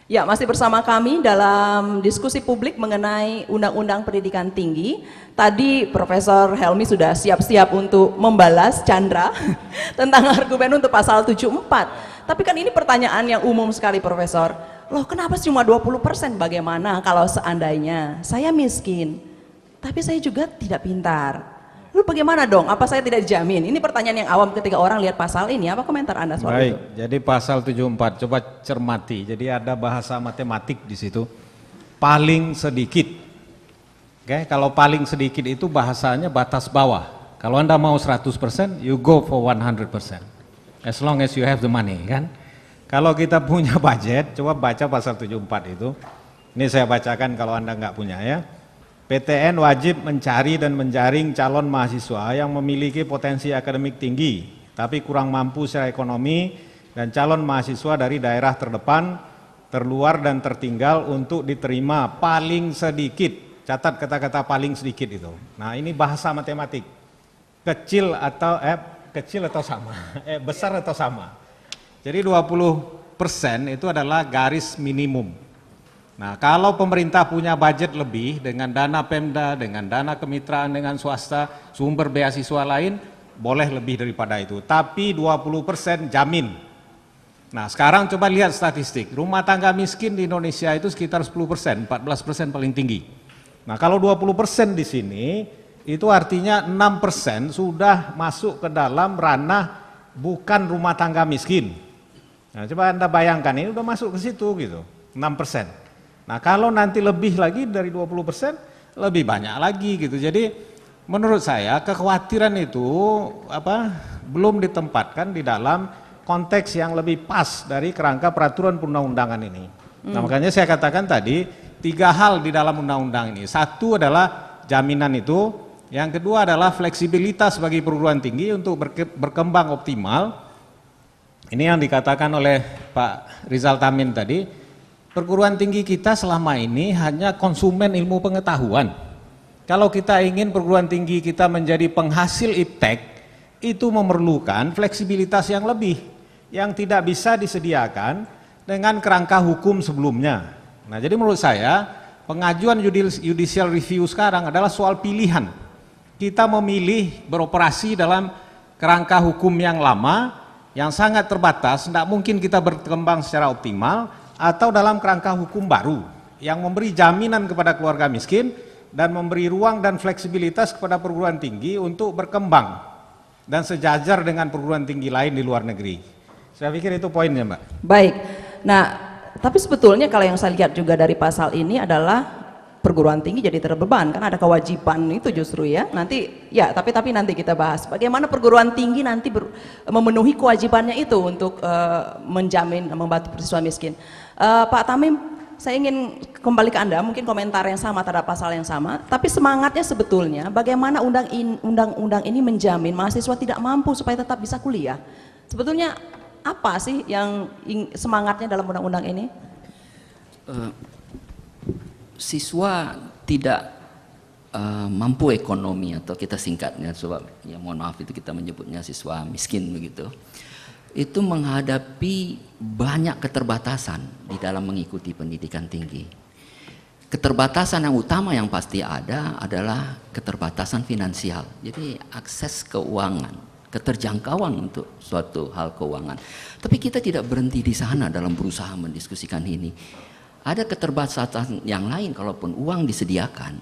Ya, masih bersama kami dalam diskusi publik mengenai Undang-Undang Pendidikan Tinggi. Tadi Profesor Helmi sudah siap-siap untuk membalas Chandra tentang argumen untuk pasal 74. Tapi kan ini pertanyaan yang umum sekali, Profesor. Loh, kenapa cuma 20%? Bagaimana kalau seandainya saya miskin, tapi saya juga tidak pintar? Lalu bagaimana dong? Apa saya tidak dijamin? Ini pertanyaan yang awam ketika orang lihat pasal ini. Apa komentar Anda soal Baik, itu? jadi pasal 74, coba cermati. Jadi ada bahasa matematik di situ. Paling sedikit. Oke, kalau paling sedikit itu bahasanya batas bawah. Kalau Anda mau 100%, you go for 100%. As long as you have the money, kan? Kalau kita punya budget, coba baca pasal 74 itu. Ini saya bacakan kalau Anda nggak punya ya. PTN wajib mencari dan menjaring calon mahasiswa yang memiliki potensi akademik tinggi, tapi kurang mampu secara ekonomi, dan calon mahasiswa dari daerah terdepan, terluar dan tertinggal untuk diterima paling sedikit. Catat kata-kata paling sedikit itu. Nah, ini bahasa matematik. Kecil atau sama? Besar atau sama? Jadi 20% itu adalah garis minimum. Nah, kalau pemerintah punya budget lebih dengan dana Pemda, dengan dana kemitraan dengan swasta, sumber beasiswa lain, boleh lebih daripada itu. Tapi 20% jamin. Nah, sekarang coba lihat statistik. Rumah tangga miskin di Indonesia itu sekitar 10%, 14% paling tinggi. Nah, kalau 20% di sini, itu artinya 6% sudah masuk ke dalam ranah bukan rumah tangga miskin. Nah, coba Anda bayangkan, ini udah masuk ke situ gitu, 6%. Nah, kalau nanti lebih lagi dari 20%, lebih banyak lagi gitu. Jadi menurut saya kekhawatiran itu belum ditempatkan di dalam konteks yang lebih pas dari kerangka peraturan perundang-undangan ini. Nah, makanya saya katakan tadi 3 hal di dalam undang-undang ini. Satu adalah jaminan itu, yang kedua adalah fleksibilitas bagi perguruan tinggi untuk berkembang optimal. Ini yang dikatakan oleh Pak Rizal Tamin tadi. Perguruan tinggi kita selama ini hanya konsumen ilmu pengetahuan. Kalau kita ingin perguruan tinggi kita menjadi penghasil iptek, itu memerlukan fleksibilitas yang lebih, yang tidak bisa disediakan dengan kerangka hukum sebelumnya. Nah, jadi menurut saya, pengajuan judicial review sekarang adalah soal pilihan. Kita memilih beroperasi dalam kerangka hukum yang lama, yang sangat terbatas, tidak mungkin kita berkembang secara optimal, atau dalam kerangka hukum baru yang memberi jaminan kepada keluarga miskin dan memberi ruang dan fleksibilitas kepada perguruan tinggi untuk berkembang dan sejajar dengan perguruan tinggi lain di luar negeri. Saya pikir itu poinnya, Mbak. Baik. Nah, tapi sebetulnya kalau yang saya lihat juga dari pasal ini adalah perguruan tinggi jadi terbeban, kan ada kewajiban itu justru ya. Nanti ya, tapi nanti kita bahas bagaimana perguruan tinggi nanti memenuhi kewajibannya itu untuk menjamin membantu siswa miskin. Pak Tamim, saya ingin kembali ke Anda, mungkin komentar yang sama terhadap pasal yang sama, tapi semangatnya sebetulnya bagaimana undang-undang ini menjamin mahasiswa tidak mampu supaya tetap bisa kuliah. Sebetulnya apa sih yang semangatnya dalam undang-undang ini? Siswa tidak mampu ekonomi, atau kita singkatnya, sebab ya mohon maaf itu kita menyebutnya siswa miskin begitu, itu menghadapi banyak keterbatasan di dalam mengikuti pendidikan tinggi. Keterbatasan yang utama yang pasti ada adalah keterbatasan finansial. Jadi akses keuangan, keterjangkauan untuk suatu hal keuangan. Tapi kita tidak berhenti di sana dalam berusaha mendiskusikan ini. Ada keterbatasan yang lain, kalaupun uang disediakan,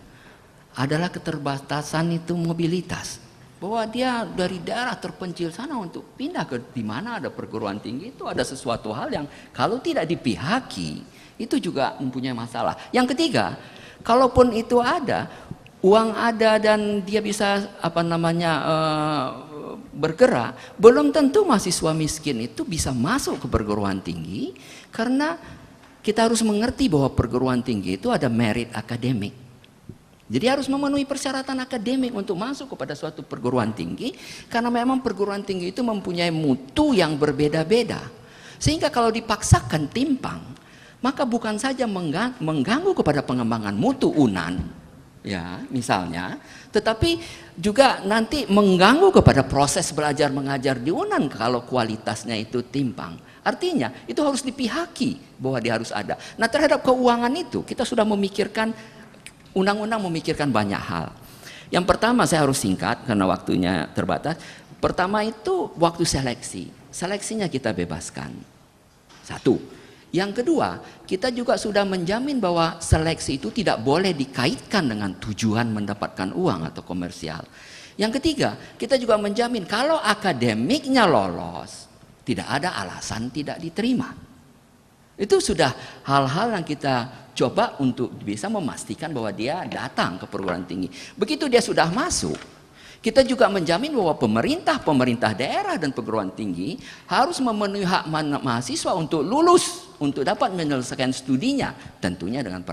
adalah keterbatasan itu mobilitas. Bahwa dia dari daerah terpencil sana untuk pindah ke di mana ada perguruan tinggi, itu ada sesuatu hal yang kalau tidak dipihaki, itu juga mempunyai masalah. Yang ketiga, kalaupun itu ada, uang ada dan dia bisa bergerak, belum tentu mahasiswa miskin itu bisa masuk ke perguruan tinggi, karena kita harus mengerti bahwa perguruan tinggi itu ada merit akademik. Jadi harus memenuhi persyaratan akademik untuk masuk kepada suatu perguruan tinggi, karena memang perguruan tinggi itu mempunyai mutu yang berbeda-beda. Sehingga kalau dipaksakan timpang, maka bukan saja mengganggu kepada pengembangan mutu UNAN, ya misalnya, tetapi juga nanti mengganggu kepada proses belajar mengajar di UNAN kalau kualitasnya itu timpang. Artinya itu harus dipihaki bahwa dia harus ada. Nah, terhadap keuangan itu kita sudah memikirkan, undang-undang memikirkan banyak hal. Yang pertama, saya harus singkat karena waktunya terbatas. Pertama itu waktu seleksi. Seleksinya kita bebaskan. Satu. Yang kedua, kita juga sudah menjamin bahwa seleksi itu tidak boleh dikaitkan dengan tujuan mendapatkan uang atau komersial. Yang ketiga, kita juga menjamin kalau akademiknya lolos, tidak ada alasan tidak diterima. Itu sudah hal-hal yang kita coba untuk bisa memastikan bahwa dia datang ke perguruan tinggi. Begitu dia sudah masuk, kita juga menjamin bahwa pemerintah daerah dan perguruan tinggi harus memenuhi hak mahasiswa untuk lulus, untuk dapat menyelesaikan studinya, tentunya dengan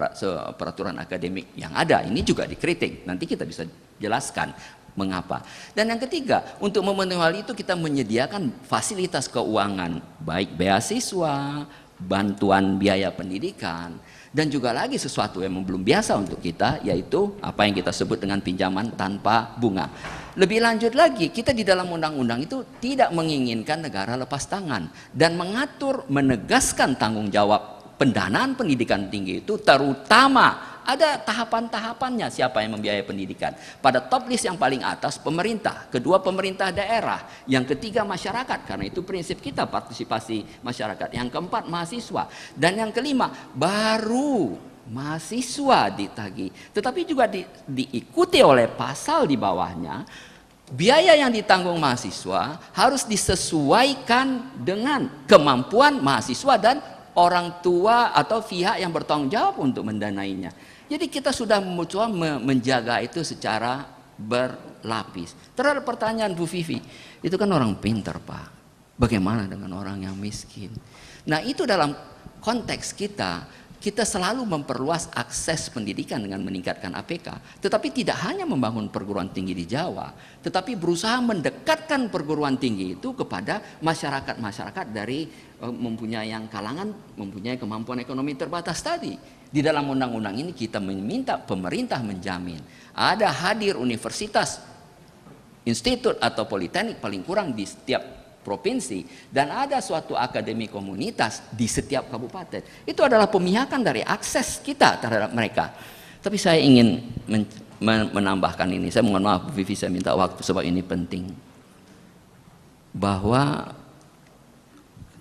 peraturan akademik yang ada. Ini juga dikritik, nanti kita bisa jelaskan mengapa. Dan yang ketiga, untuk memenuhi hal itu kita menyediakan fasilitas keuangan, baik beasiswa, bantuan biaya pendidikan, dan juga lagi sesuatu yang belum biasa untuk kita, yaitu apa yang kita sebut dengan pinjaman tanpa bunga. Lebih lanjut lagi, kita di dalam undang-undang itu tidak menginginkan negara lepas tangan dan mengatur, menegaskan tanggung jawab pendanaan pendidikan tinggi itu, terutama ada tahapan-tahapannya siapa yang membiayai pendidikan. Pada top list yang paling atas pemerintah, kedua pemerintah daerah, yang ketiga masyarakat, karena itu prinsip kita partisipasi masyarakat. Yang keempat mahasiswa, dan yang kelima baru mahasiswa ditagih. Tetapi juga diikuti oleh pasal di bawahnya, biaya yang ditanggung mahasiswa harus disesuaikan dengan kemampuan mahasiswa dan orang tua atau pihak yang bertanggung jawab untuk mendanainya. Jadi kita sudah mencoba menjaga itu secara berlapis. Terhadap pertanyaan Bu Vivi, itu kan orang pintar Pak. Bagaimana dengan orang yang miskin? Nah itu dalam konteks kita selalu memperluas akses pendidikan dengan meningkatkan APK. Tetapi tidak hanya membangun perguruan tinggi di Jawa, tetapi berusaha mendekatkan perguruan tinggi itu kepada masyarakat-masyarakat dari mempunyai yang kalangan, mempunyai kemampuan ekonomi terbatas tadi. Di dalam undang-undang ini kita meminta pemerintah menjamin ada hadir universitas, institut atau politeknik paling kurang di setiap provinsi, dan ada suatu akademi komunitas di setiap kabupaten. Itu adalah pemihakan dari akses kita terhadap mereka. Tapi saya ingin menambahkan ini. Saya mohon maaf Bu Vivi, saya minta waktu sebab ini penting. Bahwa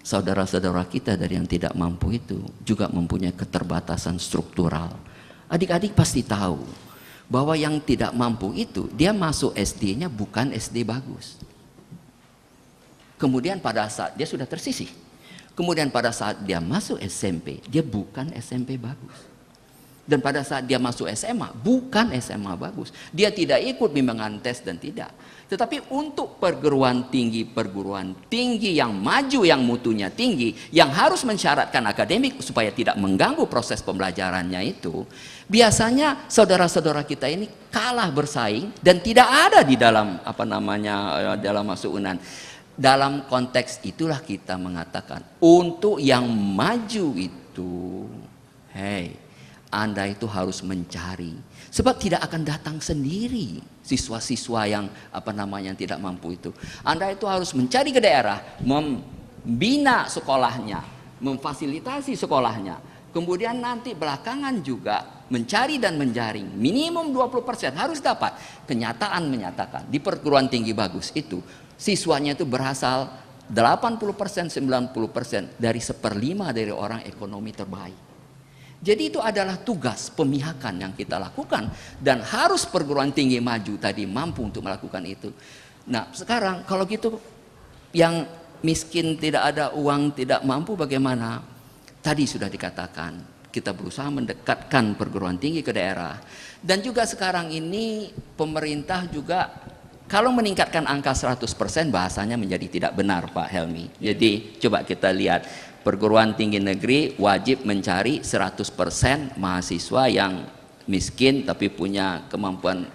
saudara-saudara kita dari yang tidak mampu itu juga mempunyai keterbatasan struktural. Adik-adik pasti tahu bahwa yang tidak mampu itu dia masuk SD-nya bukan SD bagus. Kemudian pada saat dia sudah tersisih, kemudian pada saat dia masuk SMP, dia bukan SMP bagus. Dan pada saat dia masuk SMA, bukan SMA bagus. Dia tidak ikut bimbingan tes dan tidak. Tetapi untuk perguruan tinggi yang maju, yang mutunya tinggi, yang harus mensyaratkan akademik supaya tidak mengganggu proses pembelajarannya itu, biasanya saudara-saudara kita ini kalah bersaing dan tidak ada di dalam dalam masuk UNAN. Dalam konteks itulah kita mengatakan untuk yang maju itu, Anda itu harus mencari, sebab tidak akan datang sendiri siswa-siswa yang tidak mampu itu. Anda itu harus mencari ke daerah, membina sekolahnya, memfasilitasi sekolahnya. Kemudian nanti belakangan juga mencari dan menjaring minimum 20% harus dapat. Kenyataan menyatakan di perguruan tinggi bagus itu siswanya itu berasal 80%, 90% dari 1/5 dari orang ekonomi terbaik. Jadi itu adalah tugas pemihakan yang kita lakukan, dan harus perguruan tinggi maju tadi mampu untuk melakukan itu. Nah sekarang kalau gitu yang miskin, tidak ada uang, tidak mampu bagaimana? Tadi sudah dikatakan kita berusaha mendekatkan perguruan tinggi ke daerah, dan juga sekarang ini pemerintah juga kalau meningkatkan angka 100% bahasanya menjadi tidak benar Pak Helmi. Jadi coba kita lihat, perguruan tinggi negeri wajib mencari 100% mahasiswa yang miskin tapi punya kemampuan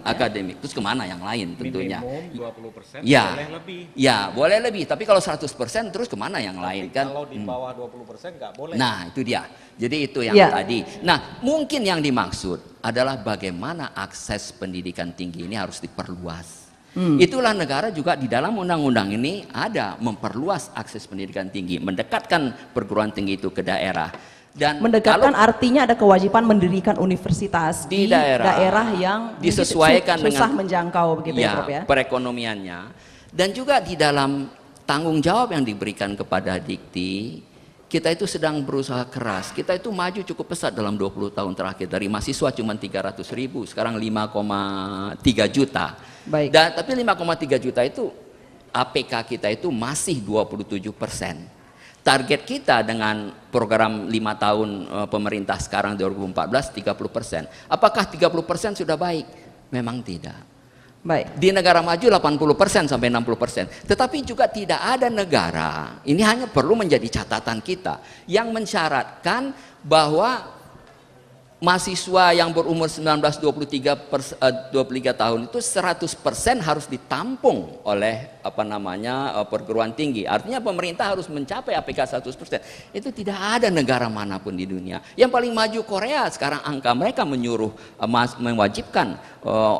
akademik. Terus kemana yang lain tentunya? Minimum 20%, ya, boleh lebih. Ya, boleh lebih. Tapi kalau 100% terus kemana yang lain kan? Kalau di bawah 20% nggak boleh. Nah, itu dia. Jadi itu yang tadi. Nah, mungkin yang dimaksud adalah bagaimana akses pendidikan tinggi ini harus diperluas. Itulah negara juga di dalam undang-undang ini ada memperluas akses pendidikan tinggi, mendekatkan perguruan tinggi itu ke daerah. Dan Mendekatkan artinya ada kewajiban mendirikan universitas di daerah yang disesuaikan susah dengan menjangkau begitu ya, Prof ya. Perekonomiannya, dan juga di dalam tanggung jawab yang diberikan kepada Dikti, kita itu sedang berusaha keras. Kita itu maju cukup pesat dalam 20 tahun terakhir, dari mahasiswa cuma 300.000, sekarang 5,3 juta. Baik. Dan tapi 5,3 juta itu APK kita itu masih 27%. Target kita dengan program 5 tahun pemerintah sekarang 2014 30%. Apakah 30% sudah baik? Memang tidak. Baik. Di negara maju 80% sampai 60%. Tetapi juga tidak ada negara, ini hanya perlu menjadi catatan kita, yang mensyaratkan bahwa mahasiswa yang berumur 19-23 tahun itu 100% harus ditampung oleh perguruan tinggi. Artinya pemerintah harus mencapai APK 100%. Itu tidak ada negara manapun di dunia. Yang paling maju Korea sekarang, angka mereka menyuruh mewajibkan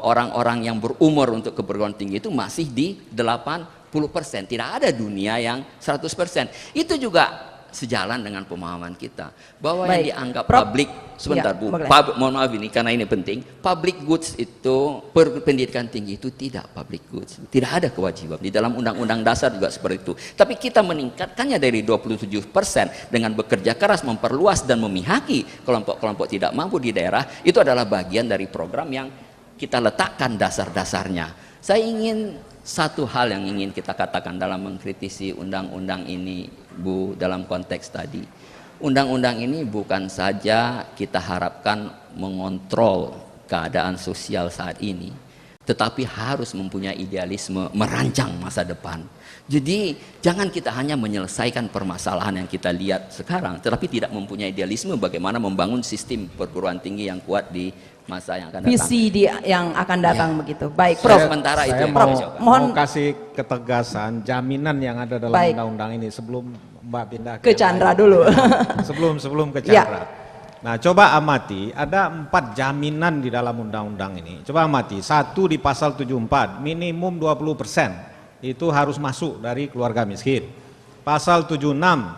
orang-orang yang berumur untuk ke perguruan tinggi itu masih di 80%. Tidak ada dunia yang 100%. Itu juga sejalan dengan pemahaman kita bahwa yang dianggap public, sebentar Bu, mohon maaf ini karena ini penting, public goods itu, pendidikan tinggi itu tidak public goods, tidak ada kewajiban di dalam undang-undang dasar juga seperti itu. Tapi kita meningkatkannya dari 27% dengan bekerja keras, memperluas dan memihaki kelompok-kelompok tidak mampu di daerah. Itu adalah bagian dari program yang kita letakkan dasar-dasarnya. Saya ingin satu hal yang ingin kita katakan dalam mengkritisi undang-undang ini, Bu, dalam konteks tadi. Undang-undang ini bukan saja kita harapkan mengontrol keadaan sosial saat ini, tetapi harus mempunyai idealisme merancang masa depan. Jadi jangan kita hanya menyelesaikan permasalahan yang kita lihat sekarang, tetapi tidak mempunyai idealisme bagaimana membangun sistem perguruan tinggi yang kuat di masa yang akan datang. Visi yang akan datang begitu. Baik, Saya- Prof. Sementara itu Saya yang mau, kami coba. Mohon mau kasih ketegasan jaminan yang ada dalam Baik. undang-undang ini sebelum Mbak pindah Ke yang Chandra lain. dulu. sebelum ke Ya. Chandra. Nah, coba amati, ada 4 jaminan di dalam undang-undang ini. Coba amati, satu di pasal 74, minimum 20% itu harus masuk dari keluarga miskin. Pasal 76,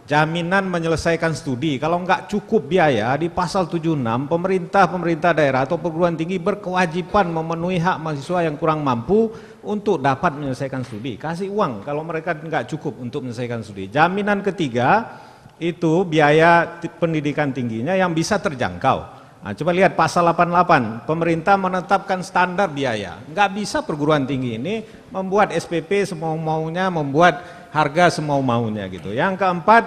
jaminan menyelesaikan studi. Kalau nggak cukup biaya, di pasal 76, pemerintah daerah atau perguruan tinggi berkewajiban memenuhi hak mahasiswa yang kurang mampu untuk dapat menyelesaikan studi. Kasih uang kalau mereka nggak cukup untuk menyelesaikan studi. Jaminan ketiga, itu biaya pendidikan tingginya yang bisa terjangkau. Nah, coba lihat pasal 88, pemerintah menetapkan standar biaya. Nggak bisa perguruan tinggi ini membuat SPP semau-maunya, membuat harga semau-maunya gitu. Yang keempat,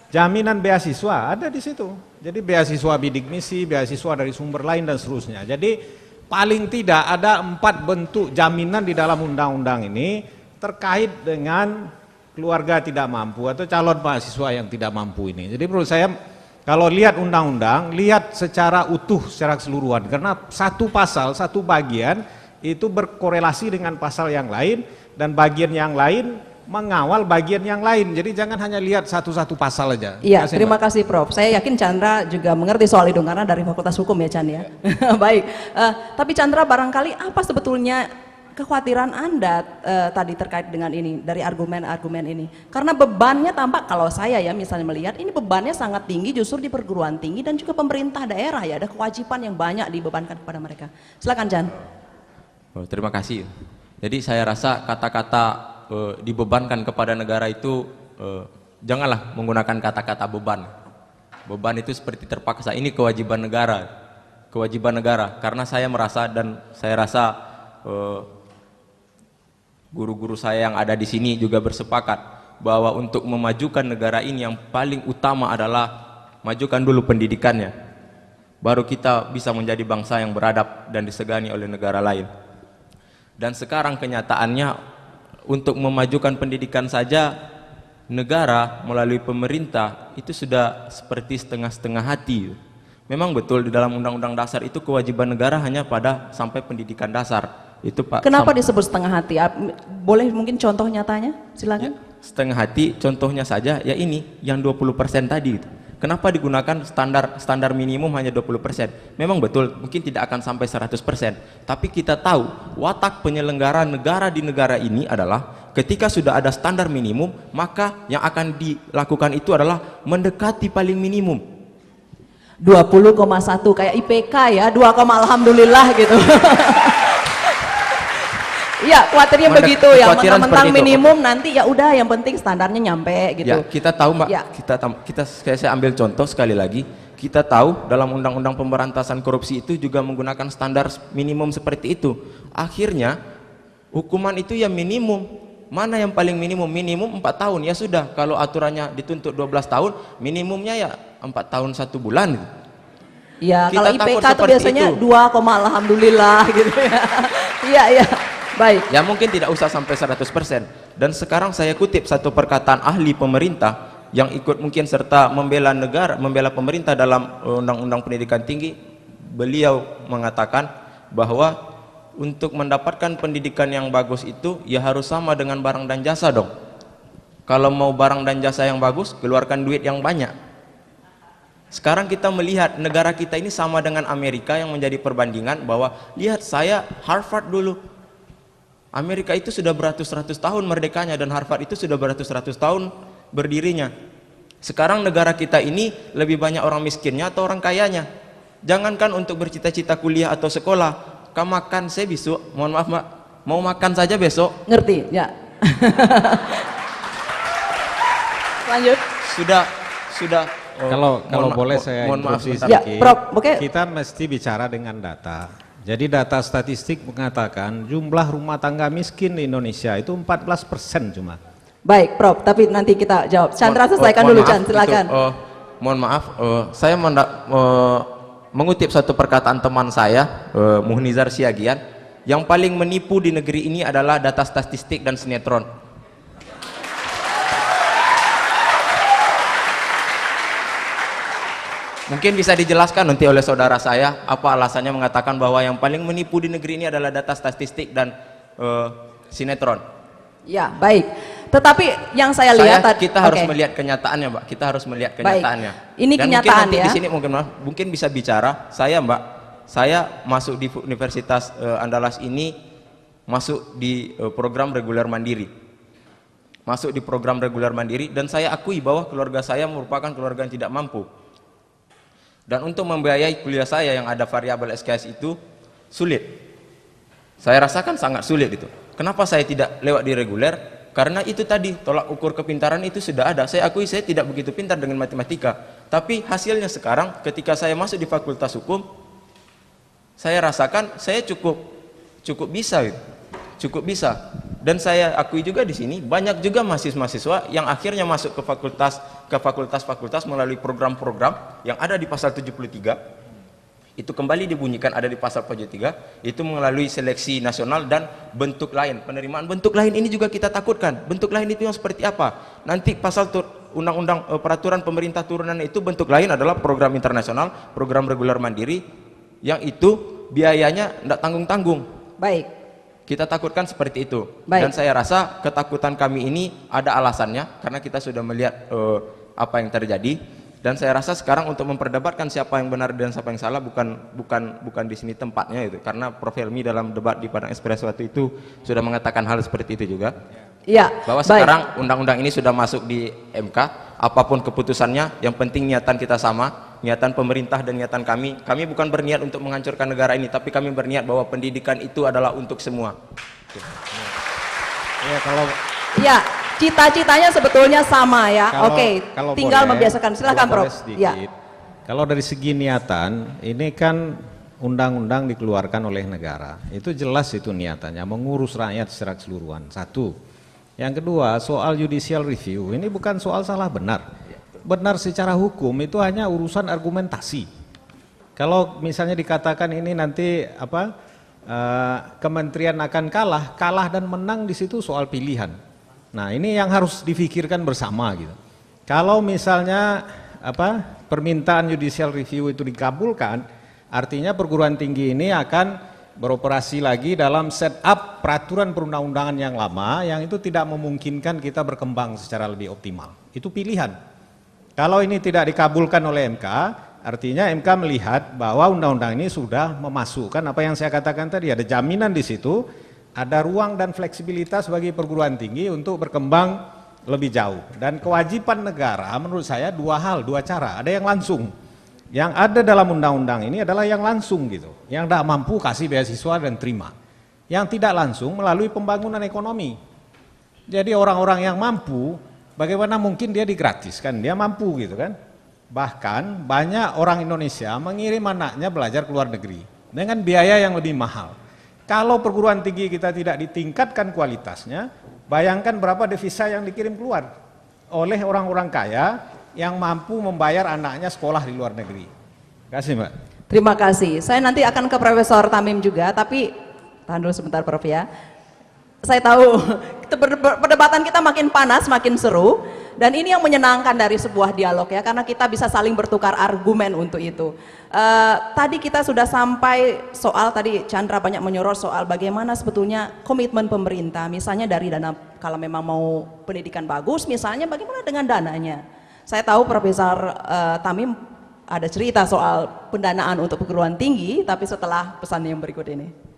jaminan beasiswa ada di situ. Jadi beasiswa bidik misi, beasiswa dari sumber lain dan seterusnya. Jadi paling tidak ada 4 bentuk jaminan di dalam undang-undang ini terkait dengan keluarga tidak mampu atau calon mahasiswa yang tidak mampu ini. Jadi menurut saya kalau lihat undang-undang, lihat secara utuh, secara keseluruhan. Karena satu pasal, satu bagian itu berkorelasi dengan pasal yang lain dan bagian yang lain mengawal bagian yang lain. Jadi jangan hanya lihat satu-satu pasal aja. Iya, terima kasih Prof. Saya yakin Chandra juga mengerti soal itu karena dari Fakultas Hukum ya Chan ya. Baik, tapi Chandra barangkali apa sebetulnya kekhawatiran Anda tadi terkait dengan ini dari argumen-argumen ini? Karena bebannya tampak kalau saya ya misalnya melihat ini bebannya sangat tinggi justru di perguruan tinggi dan juga pemerintah daerah ya, ada kewajiban yang banyak dibebankan kepada mereka. Silakan Chan. Oh, terima kasih. Jadi saya rasa kata-kata dibebankan kepada negara itu janganlah menggunakan kata-kata beban. Beban itu seperti terpaksa. Ini kewajiban negara, karena saya merasa dan saya rasa guru-guru saya yang ada di sini juga bersepakat bahwa untuk memajukan negara ini yang paling utama adalah majukan dulu pendidikannya, baru kita bisa menjadi bangsa yang beradab dan disegani oleh negara lain. Dan sekarang kenyataannya untuk memajukan pendidikan saja negara melalui pemerintah itu sudah seperti setengah-setengah hati. Memang betul di dalam undang-undang dasar itu kewajiban negara hanya pada sampai pendidikan dasar. Itu Pak. Kenapa disebut setengah hati? Boleh mungkin contoh nyatanya? Silakan. Ya, setengah hati contohnya saja ya ini yang 20% tadi. Kenapa digunakan standar minimum hanya 20%? Memang betul, mungkin tidak akan sampai 100%. Tapi kita tahu watak penyelenggara negara di negara ini adalah ketika sudah ada standar minimum, maka yang akan dilakukan itu adalah mendekati paling minimum. 20,1 kayak IPK ya, 2, alhamdulillah gitu. Iya, khawatirnya begitu ya, mentang-mentang minimum nanti ya udah yang penting standarnya nyampe gitu. Ya, kita tahu Mbak, Ya. saya ambil contoh sekali lagi. Kita tahu dalam undang-undang pemberantasan korupsi itu juga menggunakan standar minimum seperti itu. Akhirnya hukuman itu ya minimum. Mana yang paling minimum? Minimum 4 tahun. Ya sudah, kalau aturannya dituntut 12 tahun, minimumnya ya 4 tahun 1 bulan. Ya, Kita kalau takut IPK tuh seperti biasanya itu. 2, alhamdulillah gitu ya. Iya, iya. Baik. Ya mungkin tidak usah sampai 100%. Dan sekarang saya kutip satu perkataan ahli pemerintah yang ikut mungkin serta membela negara, membela pemerintah dalam undang-undang pendidikan tinggi. Beliau mengatakan bahwa untuk mendapatkan pendidikan yang bagus itu ya harus sama dengan barang dan jasa dong. Kalau mau barang dan jasa yang bagus, keluarkan duit yang banyak. Sekarang kita melihat negara kita ini sama dengan Amerika yang menjadi perbandingan bahwa lihat saya Harvard dulu. Amerika itu sudah beratus-ratus tahun merdekanya dan Harvard itu sudah beratus-ratus tahun berdirinya. Sekarang negara kita ini lebih banyak orang miskinnya atau orang kayanya. Jangankan untuk bercita-cita kuliah atau sekolah, kamu makan saya besok, mohon maaf Mbak, mau makan saja besok. Ngerti? Ya. Lanjut. Sudah. Kalau boleh saya interupsi Ya, sedikit. Prof, oke. Kita mesti bicara dengan data. Jadi data statistik mengatakan jumlah rumah tangga miskin di Indonesia itu 14% cuma. Baik, Prof, tapi nanti kita jawab. Chandra selesaikan dulu, Chan, silakan. Mohon maaf, saya mengutip satu perkataan teman saya, Muhnizar Siagian, yang paling menipu di negeri ini adalah data statistik dan sinetron. Mungkin bisa dijelaskan nanti oleh saudara saya apa alasannya mengatakan bahwa yang paling menipu di negeri ini adalah data statistik dan sinetron. Ya, baik. Tetapi yang saya lihat kita harus melihat kenyataannya, Mbak. Kita harus melihat kenyataannya. Baik. Ini dan kenyataan mungkin nanti ya. di sini mungkin bisa bicara. Saya, Mbak, saya masuk di Universitas Andalas ini masuk di program reguler mandiri. Masuk di program reguler mandiri dan saya akui bahwa keluarga saya merupakan keluarga yang tidak mampu. Dan untuk membiayai kuliah saya yang ada variabel SKS itu sulit. Saya rasakan sangat sulit itu. Kenapa saya tidak lewat di reguler? Karena itu tadi tolak ukur kepintaran itu sudah ada. Saya akui saya tidak begitu pintar dengan matematika. Tapi hasilnya sekarang ketika saya masuk di Fakultas Hukum, saya rasakan saya cukup bisa gitu. Cukup bisa. Dan saya akui juga di sini banyak juga mahasiswa yang akhirnya masuk ke fakultas melalui program-program yang ada di pasal 73. Itu kembali dibunyikan ada di pasal 73, itu melalui seleksi nasional dan bentuk lain. Penerimaan bentuk lain ini juga kita takutkan. Bentuk lain itu yang seperti apa? Nanti pasal undang-undang peraturan pemerintah turunan itu bentuk lain adalah program internasional, program reguler mandiri yang itu biayanya tidak tanggung-tanggung. Baik. Kita takutkan seperti itu. Baik. Dan saya rasa ketakutan kami ini ada alasannya karena kita sudah melihat apa yang terjadi. Dan saya rasa sekarang untuk memperdebatkan siapa yang benar dan siapa yang salah bukan di sini tempatnya itu. Karena Prof Helmi dalam debat di Padang Espresso waktu itu sudah mengatakan hal seperti itu juga. Ya. Bahwa baik. sekarang undang-undang ini sudah masuk di MK, apapun keputusannya, yang penting niatan kita sama, niatan pemerintah dan niatan kami. Kami bukan berniat untuk menghancurkan negara ini, tapi kami berniat bahwa pendidikan itu adalah untuk semua. Ya kalau Ya, cita-citanya sebetulnya sama ya. Oke, kalau tinggal boleh, membiasakan. Silakan, kalau Prof. boleh sedikit. Ya. Kalau dari segi niatan, ini kan undang-undang dikeluarkan oleh negara. Itu jelas itu niatannya, mengurus rakyat secara keseluruhan. Satu. Yang kedua, soal judicial review, ini bukan soal salah benar. Benar secara hukum itu hanya urusan argumentasi. Kalau misalnya dikatakan ini nanti kementerian akan kalah dan menang di situ soal pilihan. Nah, ini yang harus difikirkan bersama gitu. Kalau misalnya permintaan judicial review itu dikabulkan, artinya perguruan tinggi ini akan beroperasi lagi dalam setup peraturan perundang-undangan yang lama yang itu tidak memungkinkan kita berkembang secara lebih optimal. Itu pilihan. Kalau ini tidak dikabulkan oleh MK, artinya MK melihat bahwa undang-undang ini sudah memasukkan apa yang saya katakan tadi, ada jaminan di situ, ada ruang dan fleksibilitas bagi perguruan tinggi untuk berkembang lebih jauh. Dan kewajiban negara menurut saya dua hal, dua cara. Ada yang langsung, yang ada dalam undang-undang ini adalah yang langsung gitu, yang tidak mampu kasih beasiswa dan terima. Yang tidak langsung melalui pembangunan ekonomi. Jadi orang-orang yang mampu, bagaimana mungkin dia digratiskan, dia mampu gitu kan. Bahkan banyak orang Indonesia mengirim anaknya belajar ke luar negeri dengan biaya yang lebih mahal. Kalau perguruan tinggi kita tidak ditingkatkan kualitasnya, bayangkan berapa devisa yang dikirim keluar oleh orang-orang kaya yang mampu membayar anaknya sekolah di luar negeri. Terima kasih Mbak. Terima kasih. Saya nanti akan ke Profesor Tamim juga, tapi tahan dulu sebentar Prof ya. Saya tahu perdebatan kita makin panas, makin seru, dan ini yang menyenangkan dari sebuah dialog ya, karena kita bisa saling bertukar argumen untuk itu. Tadi kita sudah sampai soal, tadi Chandra banyak menyorot soal bagaimana sebetulnya komitmen pemerintah, misalnya dari dana, kalau memang mau pendidikan bagus, misalnya bagaimana dengan dananya. Saya tahu Profesor Tamim ada cerita soal pendanaan untuk perguruan tinggi, tapi setelah pesan yang berikut ini.